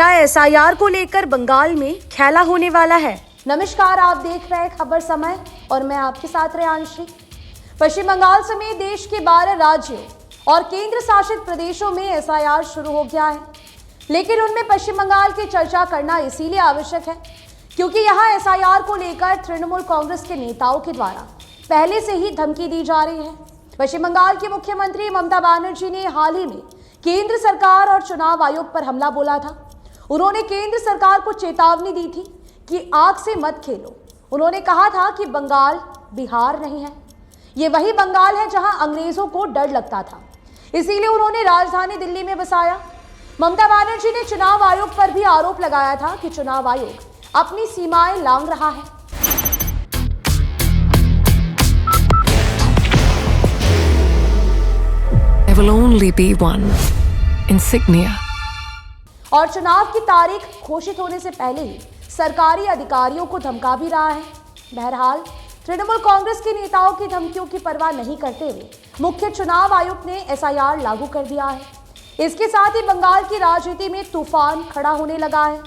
क्या एसआईआर को लेकर बंगाल में खेला होने वाला है? नमस्कार, आप देख रहे हैं खबर समय और मैं आपके साथ रेयांशी। पश्चिम बंगाल समेत देश के 12 राज्यों और केंद्र शासित प्रदेशों में एसआईआर शुरू हो गया है, लेकिन उनमें पश्चिम बंगाल की चर्चा करना इसीलिए आवश्यक है क्योंकि यहाँ एसआईआर को लेकर तृणमूल कांग्रेस के नेताओं के द्वारा पहले से ही धमकी दी जा रही है। पश्चिम बंगाल की मुख्यमंत्री ममता बनर्जी ने हाल ही में केंद्र सरकार और चुनाव आयोग पर हमला बोला था। उन्होंने केंद्र सरकार को चेतावनी दी थी कि आग से मत खेलो। उन्होंने कहा था कि बंगाल बिहार नहीं है, ये वही बंगाल है जहां अंग्रेजों को डर लगता था, इसीलिए उन्होंने राजधानी दिल्ली में बसाया। ममता बनर्जी ने चुनाव आयोग पर भी आरोप लगाया था कि चुनाव आयोग अपनी सीमाएं लांघ रहा है। There will only be one insignia. और चुनाव की तारीख घोषित होने से पहले ही सरकारी अधिकारियों को धमका भी रहा है। बहरहाल तृणमूल कांग्रेस के नेताओं की धमकियों की परवाह नहीं करते हुए मुख्य चुनाव आयुक्त ने एसआईआर लागू कर दिया है। इसके साथ ही बंगाल की राजनीति में तूफान खड़ा होने लगा है।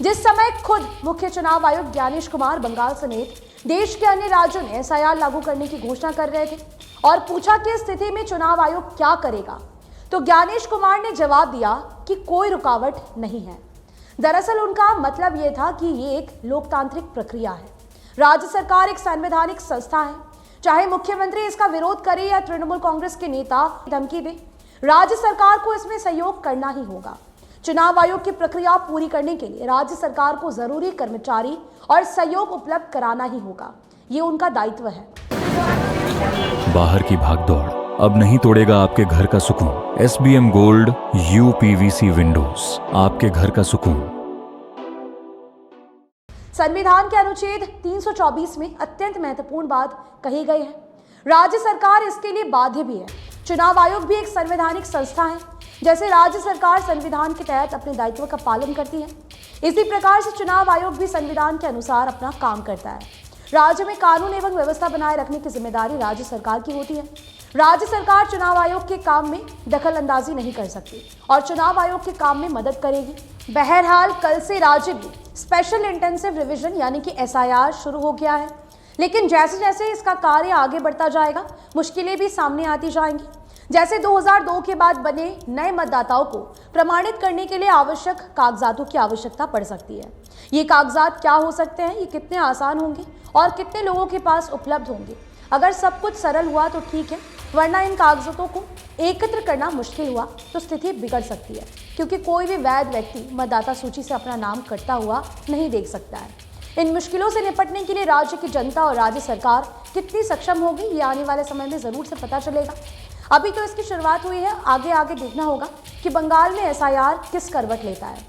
जिस समय खुद मुख्य चुनाव आयुक्त ज्ञानेश कुमार बंगाल समेत देश के अन्य राज्यों में एसआईआर लागू करने की घोषणा कर रहे थे और पूछा कि इस स्थिति में चुनाव आयोग क्या करेगा, तो ज्ञानेश कुमार ने जवाब दिया कि कोई रुकावट नहीं है। दरअसल उनका मतलब यह था कि ये एक लोकतांत्रिक प्रक्रिया है। राज्य सरकार एक संवैधानिक संस्था है। चाहे मुख्यमंत्री इसका विरोध करे या तृणमूल कांग्रेस के नेता धमकी दे, राज्य सरकार को इसमें सहयोग करना ही होगा। चुनाव आयोग की प्रक्रिया पूरी करने के लिए राज्य सरकार को जरूरी कर्मचारी और सहयोग उपलब्ध कराना ही होगा। ये उनका दायित्व है। बाहर की भागदौड़ अब नहीं तोड़ेगा आपके घर का सुकून। SBM गोल्ड UPVC विंडोज, आपके घर का सुकून। संविधान के अनुच्छेद 324 में अत्यंत महत्वपूर्ण बात कही गई है। राज्य सरकार इसके लिए बाध्य भी है। चुनाव आयोग भी एक संवैधानिक संस्था है। जैसे राज्य सरकार संविधान के तहत अपने दायित्व का पालन करती है, इसी प्रकार से चुनाव आयोग भी संविधान के अनुसार अपना काम करता है। राज्य में कानून एवं व्यवस्था बनाए रखने की जिम्मेदारी राज्य सरकार की होती है। राज्य सरकार चुनाव आयोग के काम में दखल अंदाजी नहीं कर सकती और चुनाव आयोग के काम में मदद करेगी। बहरहाल कल से राज्य में स्पेशल इंटेंसिव रिवीजन यानी कि एसआईआर शुरू हो गया है, लेकिन जैसे जैसे इसका कार्य आगे बढ़ता जाएगा मुश्किलें भी सामने आती जाएंगी। जैसे 2002 के बाद बने नए मतदाताओं को प्रमाणित करने के लिए आवश्यक कागजातों की आवश्यकता पड़ सकती है। ये कागजात क्या हो सकते हैं, ये कितने आसान होंगे और कितने लोगों के पास उपलब्ध होंगे। अगर सब कुछ सरल हुआ तो ठीक है, वरना इन कागजातों को एकत्र करना मुश्किल हुआ तो स्थिति बिगड़ सकती है, क्योंकि कोई भी वैध व्यक्ति मतदाता सूची से अपना नाम कटता हुआ नहीं देख सकता है। इन मुश्किलों से निपटने के लिए राज्य की जनता और राज्य सरकार कितनी सक्षम होगी, ये आने वाले समय में जरूर से पता चलेगा। अभी तो इसकी शुरुआत हुई है, आगे देखना होगा कि बंगाल में एसआईआर किस करवट लेता है।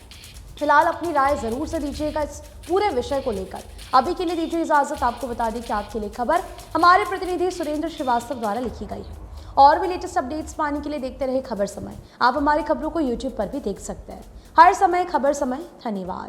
फिलहाल अपनी राय जरूर से दीजिएगा इस पूरे विषय को लेकर। अभी के लिए दीजिए इजाजत। आपको बता दें कि आपके लिए खबर हमारे प्रतिनिधि सुरेंद्र श्रीवास्तव द्वारा लिखी गई है। और भी लेटेस्ट अपडेट्स पाने के लिए देखते रहे खबर समय। आप हमारी खबरों को YouTube पर भी देख सकते हैं। हर समय खबर समय। धन्यवाद।